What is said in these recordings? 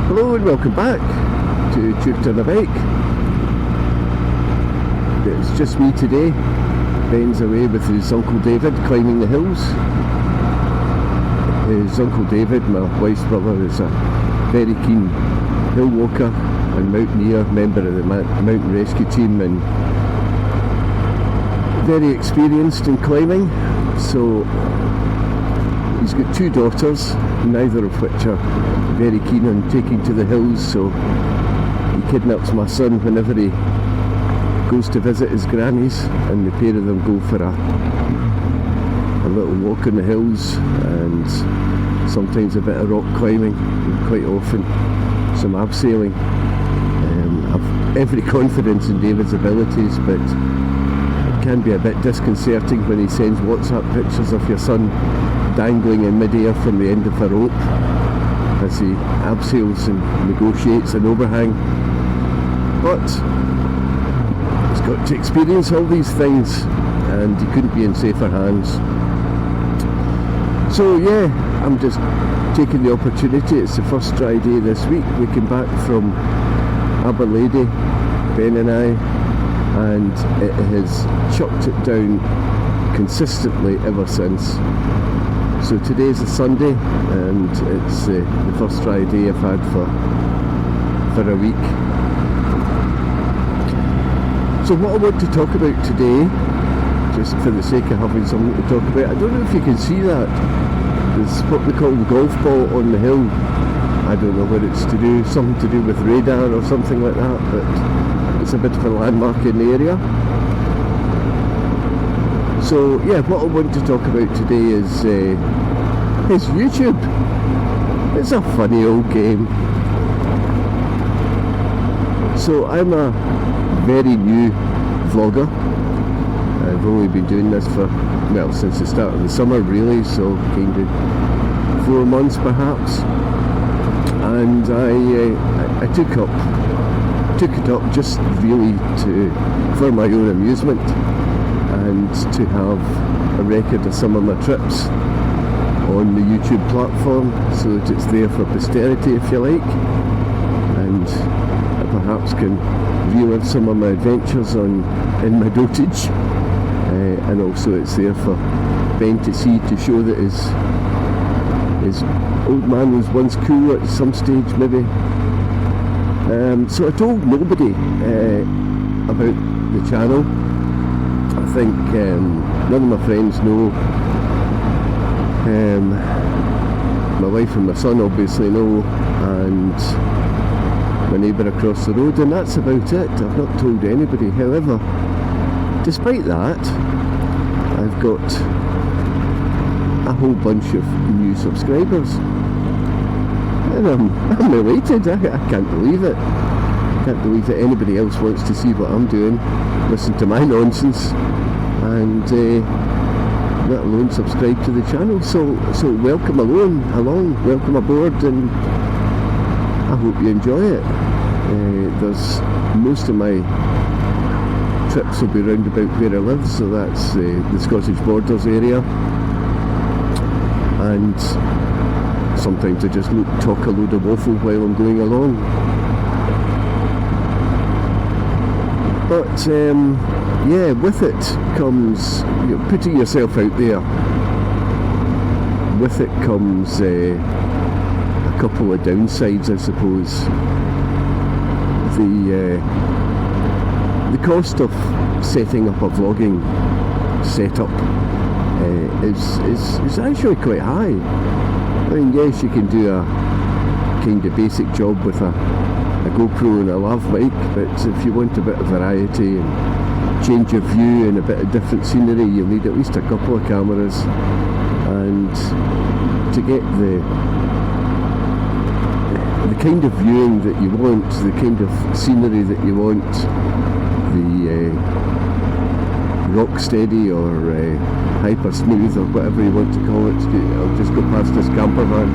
Hello and welcome back to Tutor on a Bike. It's just me today. Ben's away with his Uncle David climbing the hills. His Uncle David, my wife's brother, is a very keen hill walker and mountaineer, member of the mountain rescue team, and very experienced in climbing. So he's got two daughters, neither of which are very keen on taking to the hills, so he kidnaps my son whenever he goes to visit his grannies, and the pair of them go for a little walk in the hills and sometimes a bit of rock climbing, and quite often some abseiling. I've every confidence in David's abilities, but it can be a bit disconcerting when he sends WhatsApp pictures of your son dangling in mid-air from the end of a rope as he abseils and negotiates an overhang. But he's got to experience all these things, and he couldn't be in safer hands. So yeah, I'm just taking the opportunity. It's the first dry day this week. We came back from Aberlady, Ben and I, and it has chucked it down consistently ever since. So today's a Sunday, and it's the first dry day I've had for a week. So what I want to talk about today, just for the sake of having something to talk about, I don't know if you can see that. There's what we call the golf ball on the hill. I don't know what it's to do, something to do with radar or something like that, but it's a bit of a landmark in the area. So yeah, what I want to talk about today is YouTube. It's a funny old game. So I'm a very new vlogger. I've only been doing this for, well, since the start of the summer really, so kind of 4 months perhaps. And I took it up just really for my own amusement, and to have a record of some of my trips on the YouTube platform, so that it's there for posterity, if you like, and I perhaps can relive some of my adventures in my dotage, and also it's there for Ben to see, to show that his old man was once cool at some stage maybe. So I told nobody about the channel. I think none of my friends know. My wife and my son obviously know, and my neighbour across the road, and that's about it. I've not told anybody. However, despite that, I've got a whole bunch of new subscribers, and I'm elated. I can't believe it. I can't believe that anybody else wants to see what I'm doing, listen to my nonsense, and let alone subscribe to the channel. So welcome along, welcome aboard, and I hope you enjoy it. There's most of my trips will be round about where I live, so that's the Scottish Borders area, and sometimes I just talk a load of waffle while I'm going along. But yeah, with it comes putting yourself out there. With it comes a couple of downsides, I suppose. The cost of setting up a vlogging setup is actually quite high. I mean, yes, you can do a kind of basic job with a GoPro and a lav mic, but if you want a bit of variety and change of view and a bit of different scenery, you'll need at least a couple of cameras. And to get the kind of viewing that you want, the kind of scenery that you want, the rock steady or hyper smooth or whatever you want to call it, I'll just go past this campervan,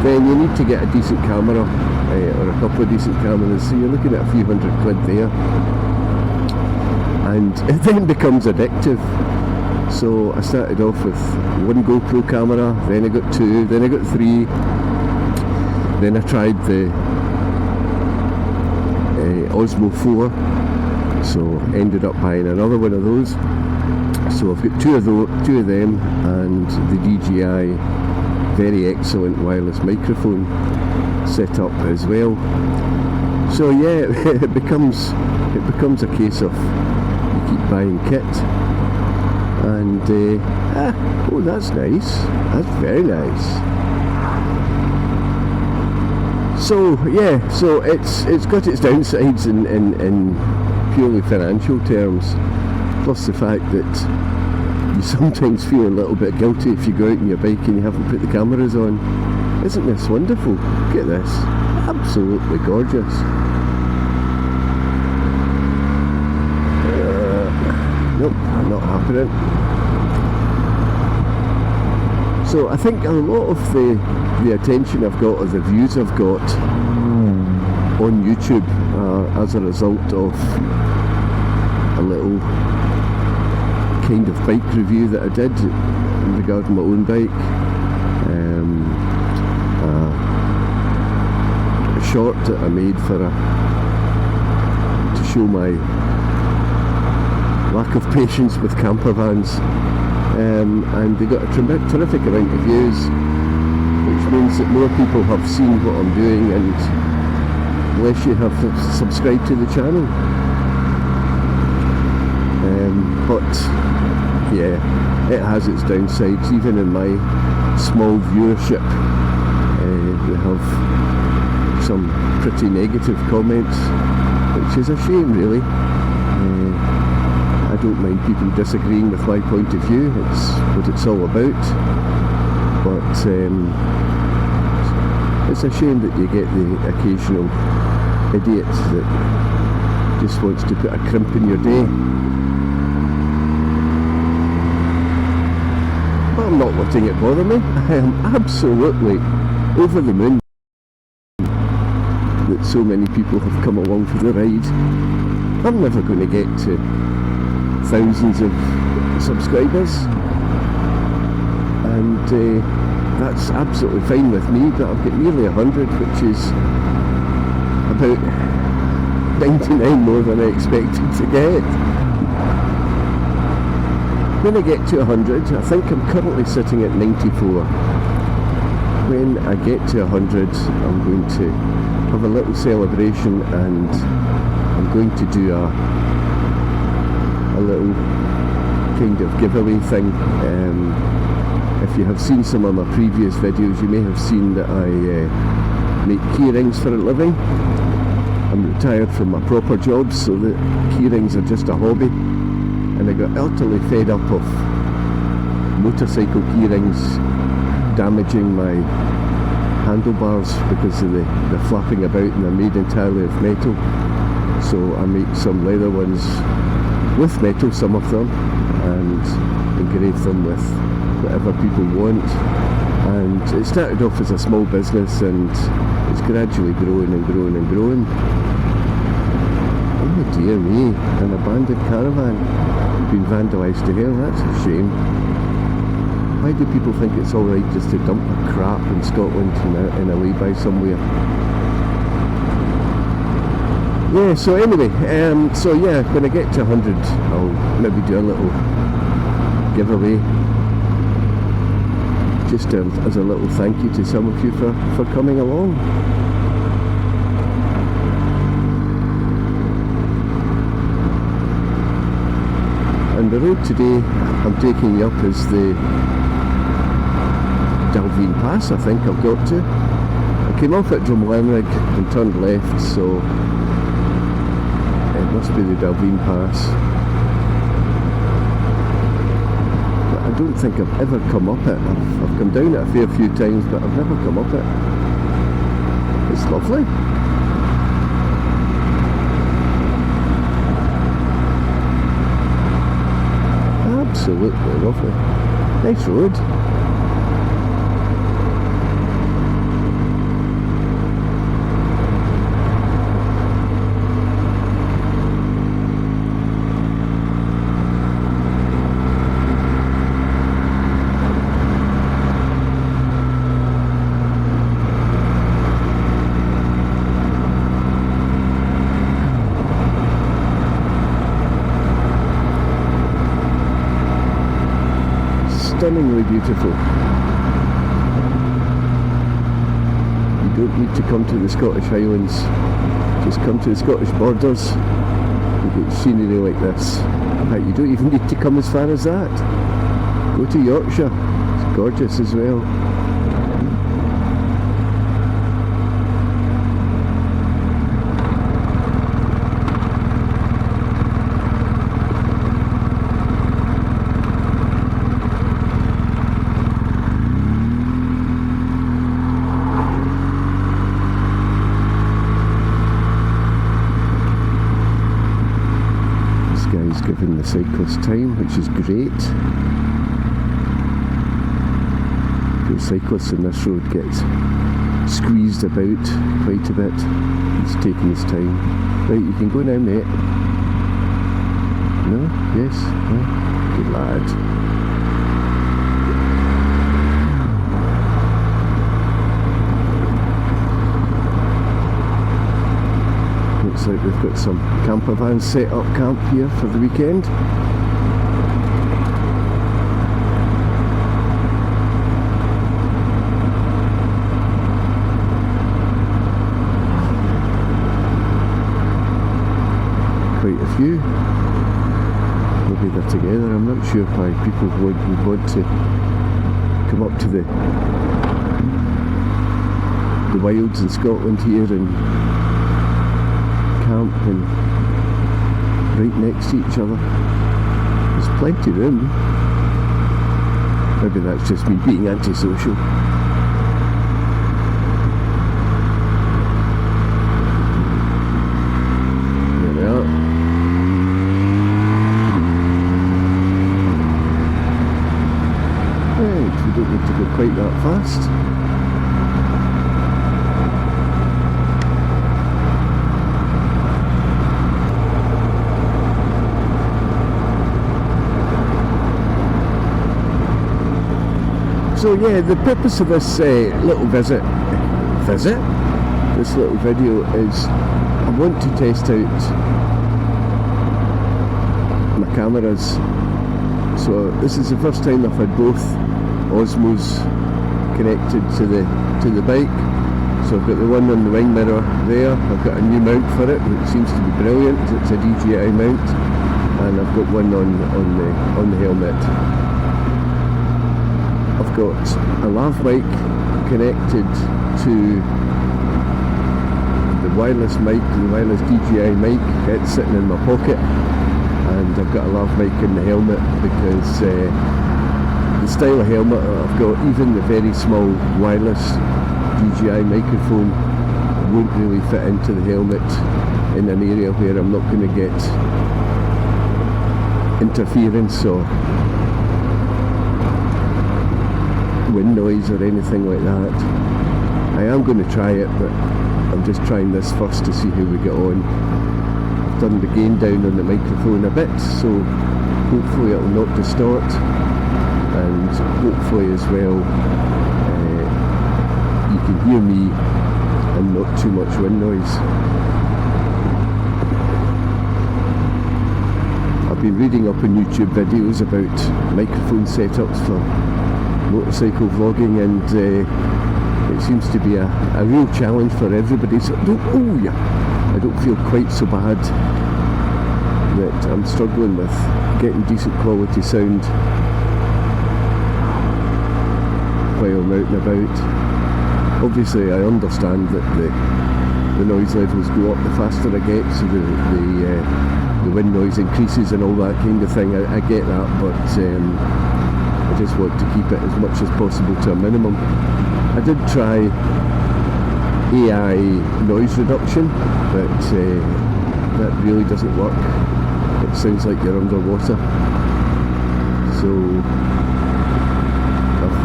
then you need to get a decent camera, or a couple of decent cameras, so you're looking at a few £100 there, and it then becomes addictive. So I started off with one GoPro camera, then I got two, then I got three, Then I tried the Osmo 4, so ended up buying another one of those. So I've got two of them, and the DJI very excellent wireless microphone set up as well. So yeah, it becomes a case of you keep buying kit, and oh, that's nice. That's very nice. So yeah, so it's got its downsides in purely financial terms, plus the fact that you sometimes feel a little bit guilty if you go out on your bike and you haven't put the cameras on. Isn't this wonderful? Look at this. Absolutely gorgeous. Nope, not happening. So I think a lot of the attention I've got, or the views I've got on YouTube as a result of a little kind of bike review that I did regarding my own bike. A short that I made to show my lack of patience with campervans, and they got a terrific amount of views, which means that more people have seen what I'm doing, and less you have subscribed to the channel. But yeah, it has its downsides. Even in my small viewership, we have some pretty negative comments, which is a shame really. I don't mind people disagreeing with my point of view, it's what it's all about, but it's a shame that you get the occasional idiot that just wants to put a crimp in your day. But I'm not letting it bother me. I am absolutely over the moon that so many people have come along for the ride. I'm never going to get to thousands of subscribers, and that's absolutely fine with me, but I've got nearly 100, which is about 99 more than I expected to get. When I get to 100, I think I'm currently sitting at 94. When I get to 100, I'm going to have a little celebration, and I'm going to do a little kind of giveaway thing. If you have seen some of my previous videos, you may have seen that I make key rings for a living. I'm retired from my proper job, so the key rings are just a hobby, and I got utterly fed up of motorcycle key rings damaging my handlebars because of the flapping about, and they're made entirely of metal. So I make some leather ones with metal, some of them, and engrave them with whatever people want. And it started off as a small business, and it's gradually grown and grown and grown. Oh dear me, an abandoned caravan been vandalised to hell. That's a shame. Why do people think it's alright just to dump their crap in Scotland in a lay-by somewhere? Yeah, so anyway, so yeah, when I get to 100, I'll maybe do a little giveaway, just as a little thank you to some of you for coming along. And the road today I'm taking up is the Dalveen Pass, I think I've got to. I came off at Drumlanrig and turned left, so it must be the Dalveen Pass. But I don't think I've ever come up it. I've come down it a fair few times, but I've never come up it. It's lovely. Absolutely lovely. Nice road. stunningly beautiful. You don't need to come to the Scottish Highlands, just come to the Scottish borders, you get scenery like this. In fact, you don't even need to come as far as that. Go to Yorkshire, it's gorgeous as well. Giving the cyclist time, which is great. The cyclists on this road get squeezed about quite a bit. He's taking his time. Right, you can go now, mate. No? Yes? No? Good lad. Looks like we've got some camper vans set up camp here for the weekend. Quite a few. Maybe they're together. I'm not sure why people would want to come up to the wilds in Scotland here and camp and right next to each other. There's plenty of room. Maybe that's just me being antisocial. There we are. Right, we don't need to go quite that fast. So yeah, the purpose of this little this little video is I want to test out my cameras. So this is the first time I've had both Osmos connected to the bike. So I've got the one on the wing mirror there. I've got a new mount for it, which seems to be brilliant. It's a DJI mount, and I've got one on the helmet. I've got a lav mic connected to the wireless mic, the wireless DJI mic. It's sitting in my pocket, and I've got a lav mic in the helmet because the style of helmet I've got, even the very small wireless DJI microphone won't really fit into the helmet in an area where I'm not going to get interference or wind noise or anything like that. I am going to try it, but I'm just trying this first to see how we get on. I've done the gain down on the microphone a bit, so hopefully it'll not distort, and hopefully as well you can hear me and not too much wind noise. I've been reading up on YouTube videos about microphone setups for motorcycle vlogging, and it seems to be a real challenge for everybody. So I don't feel quite so bad that I'm struggling with getting decent quality sound while I'm out and about. Obviously I understand that the noise levels go up the faster I get, so the wind noise increases and all that kind of thing. I get that, but I just want to keep it as much as possible to a minimum. I did try AI noise reduction, but that really doesn't work. It sounds like you're underwater. So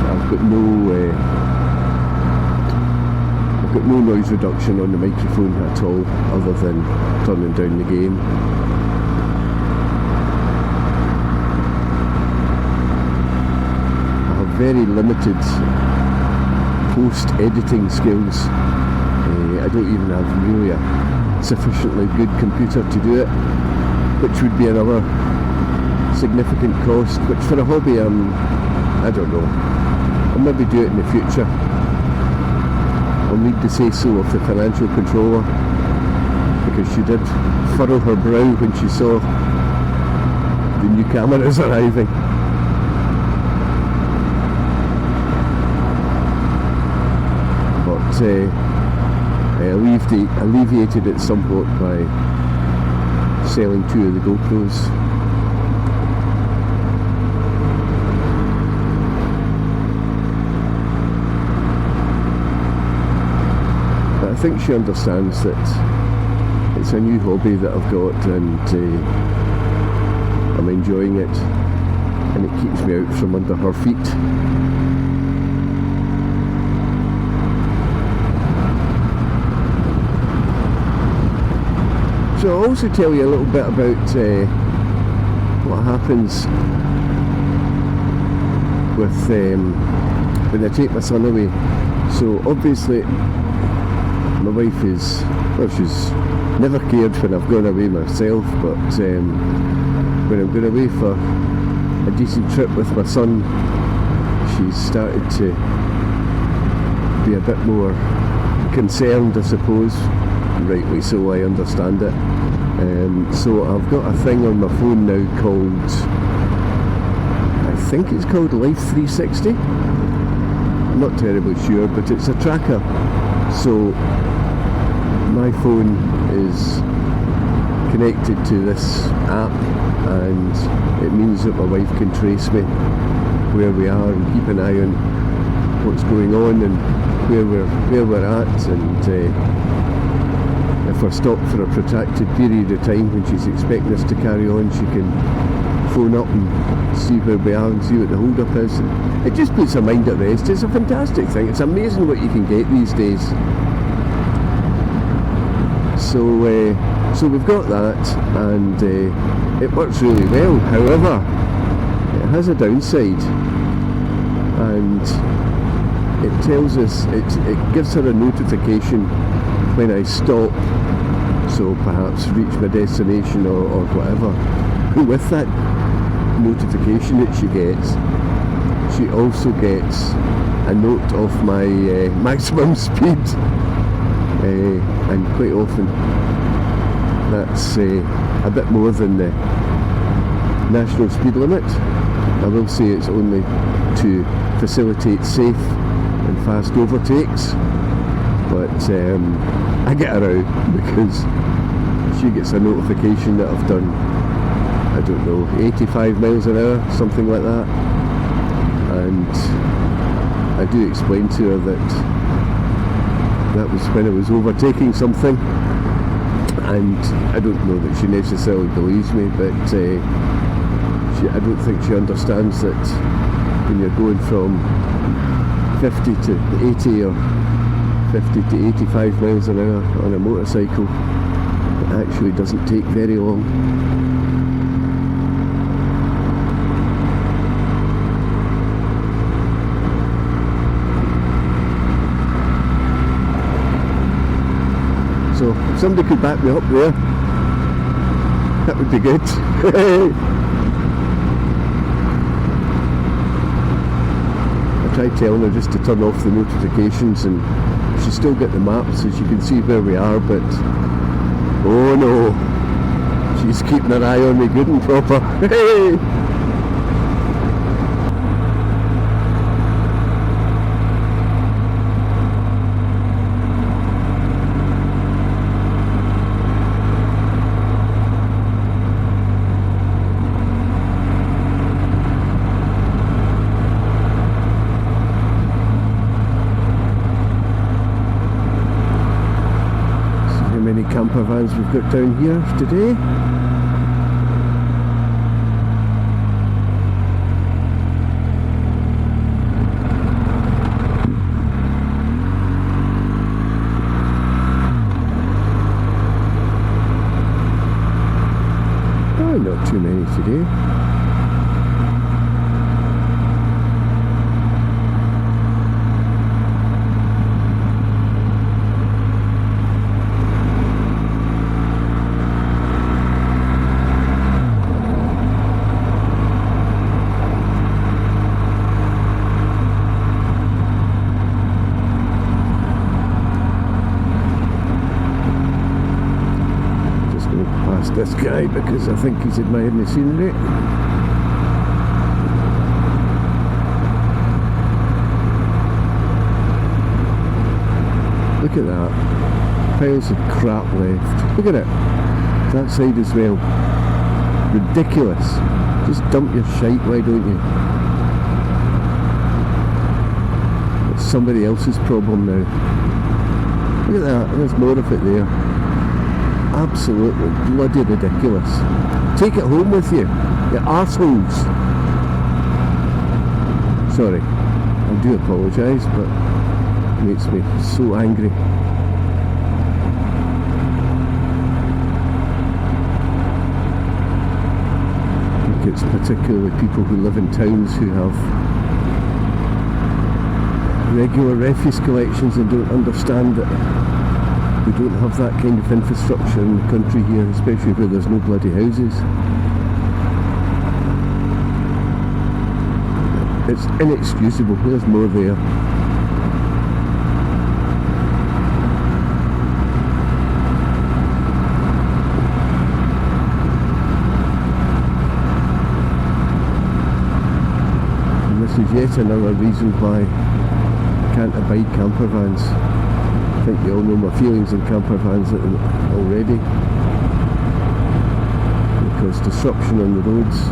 I've got no noise reduction on the microphone at all, other than turning down the gain. Very limited post-editing skills. I don't even have really a sufficiently good computer to do it, which would be another significant cost, which for a hobby I'm I don't know. I'll maybe do it in the future. I'll need to say so of the financial controller, because she did furrow her brow when she saw the new cameras arriving. But alleviated it somewhat by selling 2 of the GoPros. But I think she understands that it's a new hobby that I've got, and I'm enjoying it, and it keeps me out from under her feet. So I'll also tell you a little bit about what happens with when I take my son away. So obviously my wife is, well, she's never cared when I've gone away myself, but when I'm going away for a decent trip with my son, she's started to be a bit more concerned, I suppose. Rightly so, I understand it. So I've got a thing on my phone now called, I think it's called Life 360. I'm not terribly sure, but it's a tracker. So my phone is connected to this app, and it means that my wife can trace me, where we are, and keep an eye on what's going on and where we're at, and if we're stopped for a protracted period of time when she's expecting us to carry on, she can phone up and see where we are and see what the hold up is. It just puts her mind at rest. It's a fantastic thing. It's amazing what you can get these days. So we've got that, and it works really well. However, it has a downside, and it tells us, it gives her a notification when I stop, so perhaps reach my destination or whatever. With that notification that she gets, she also gets a note of my maximum speed, and quite often that's a bit more than the national speed limit. I will say it's only to facilitate safe and fast overtakes, but I get her out because she gets a notification that I've done, I don't know, 85 miles an hour, something like that, and I do explain to her that that was when I was overtaking something, and I don't know that she necessarily believes me, but I don't think she understands that when you're going from 50 to 80 or 50 to 85 miles an hour on a motorcycle, it actually doesn't take very long. So if somebody could back me up there, that would be good. I tried telling her just to turn off the notifications, and she still get the map so she can see where we are, but oh no, she's keeping an eye on me good and proper. Camper vans we've got down here today. Oh, not too many today. this guy because I think he's admiring the scenery. Look at that. Piles of crap left. Look at it. That side as well. Ridiculous. Just dump your shite, why don't you? It's somebody else's problem now. Look at that, there's more of it there. Absolutely bloody ridiculous. Take it home with you arseholes. Sorry, I do apologise, but it makes me so angry. I think it's particularly people who live in towns who have regular refuse collections and don't understand that we don't have that kind of infrastructure in the country here, especially where there's no bloody houses. It's inexcusable. There's more there. And this is yet another reason why I can't abide camper vans. I think you all know my feelings on camper vans already, because disruption on the roads,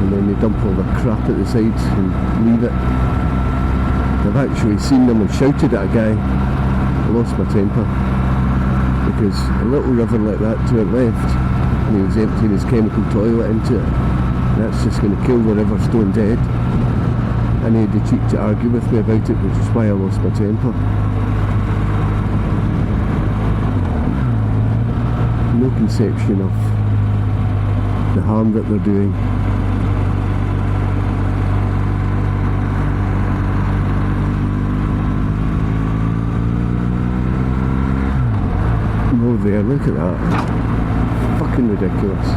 and then they dump all the crap at the sides and leave it. I've actually seen them and shouted at a guy. I lost my temper because a little river like that to our left, and he was emptying his chemical toilet into it. That's just going to kill the river stone dead, and he had the cheek to argue with me about it, which is why I lost my temper. No conception of the harm that they're doing. Oh there, look at that. Fucking ridiculous.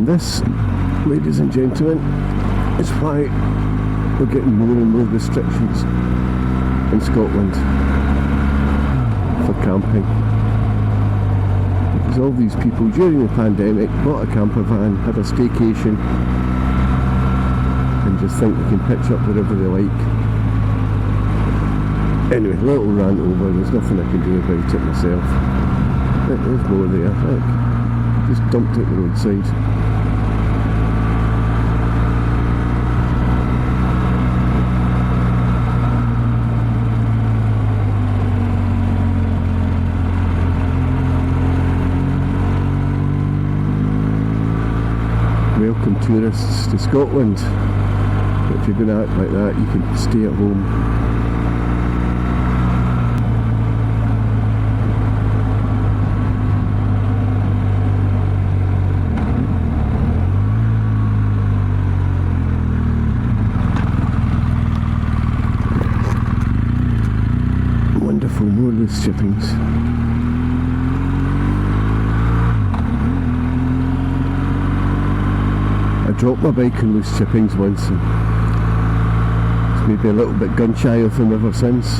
This, ladies and gentlemen, is why we're getting more and more restrictions in Scotland for camping. Because all these people during the pandemic bought a camper van, had a staycation, and just think they can pitch up wherever they like. Anyway, little rant over, there's nothing I can do about it myself. There's more there, look. Just dumped it the roadside. Welcome tourists to Scotland. If you're going to act like that, you can stay at home. Wonderful, more loose chippings. I dropped my bike on loose chippings once, and it's maybe a little bit gun shy of them ever since.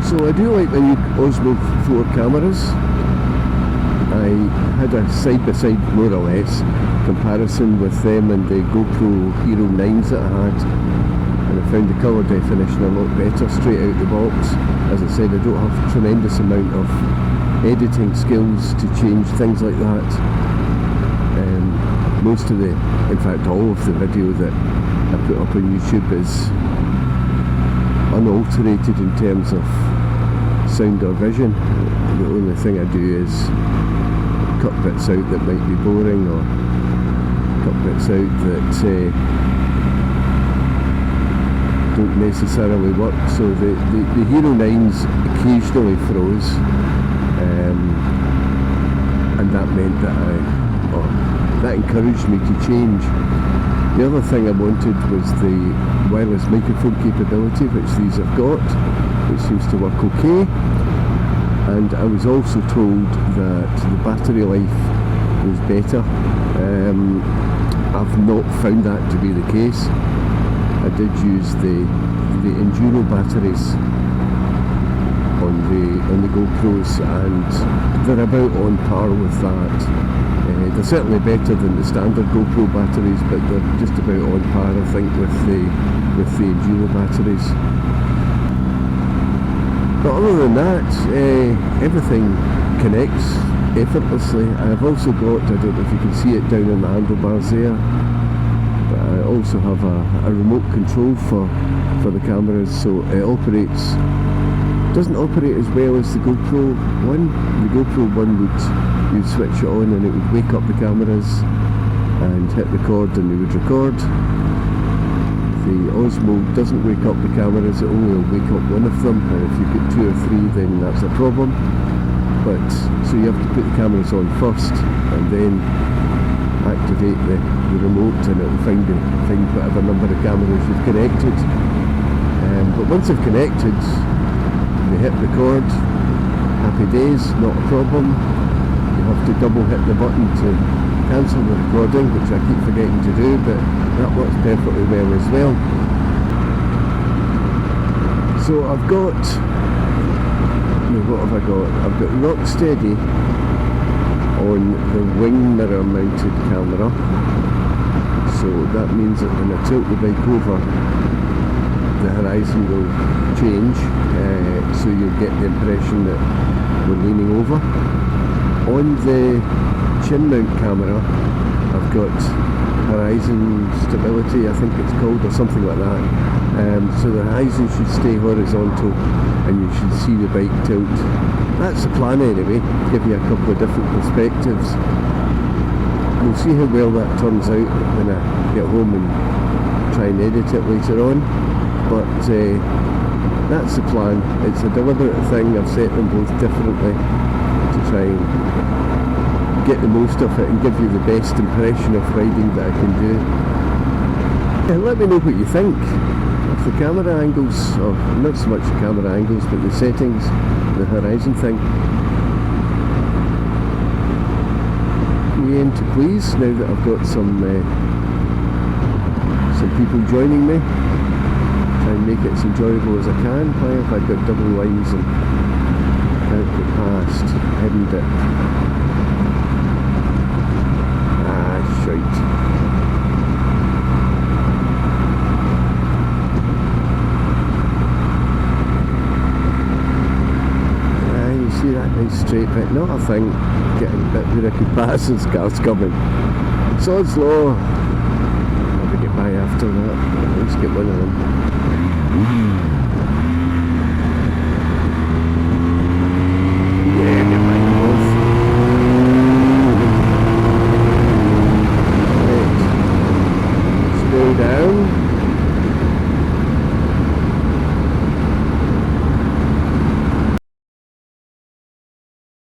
So I do like the new Osmo 4 cameras. I had a side-by-side, more or less, comparison with them and the GoPro Hero 9s that I had, and I found the colour definition a lot better straight out the box. As I said, I don't have a tremendous amount of editing skills to change things like that. Most of the, in fact all of the video that I put up on YouTube is unalterated in terms of sound or vision. The only thing I do is cut bits out that might be boring, or cut bits out that don't necessarily work. So the Hero 9s occasionally froze, and that meant that that encouraged me to change. The other thing I wanted was the wireless microphone capability, which these have got, which seems to work okay. And I was also told that the battery life was better. I've not found that to be the case. I did use the Enduro batteries on the GoPros, and they're about on par with that. They're certainly better than the standard GoPro batteries, but they're just about on par, I think, with the Enduro batteries. But other than that, everything connects effortlessly. I've also got, I don't know if you can see it down in the handlebars there, but I also have a remote control for the cameras, so it doesn't operate as well as the GoPro one. The GoPro one you'd switch it on and it would wake up the cameras and hit record and they would record. The Osmo doesn't wake up the cameras, it only will wake up one of them, and if you get 2 or 3 then that's a problem. But so you have to put the cameras on first and then activate the remote, and it will find whatever number of cameras you've connected. But once they've connected, they hit record, happy days, not a problem. You have to double hit the button to cancel the recording, which I keep forgetting to do, but that works perfectly well as well. So I've got, what have I got? I've got Rocksteady on the wing mirror mounted camera, so that means that when I tilt the bike over, the horizon will change, so you'll get the impression that we're leaning over. On the chin mount camera, I've got horizon stability, I think it's called, or something like that. So the horizon should stay horizontal and you should see the bike tilt. That's the plan anyway, give you a couple of different perspectives. We'll see how well that turns out when I get home and try and edit it later on. But that's the plan. It's a deliberate thing. I've set them both differently to try and get the most of it and give you the best impression of riding that I can do. Yeah, let me know what you think of the camera angles, or not so much the camera angles, but the settings, the horizon thing. Me aim to please now that I've got some people joining me. Try and make it as enjoyable as I can. Why have I got double lines and can't get past hidden dip? Ah, shite. You see that nice straight bit? Not a thing. Getting a bit where I could pass as cars coming. Sod's law. I'll get by after that. Let's get one of them. Yeah, get by.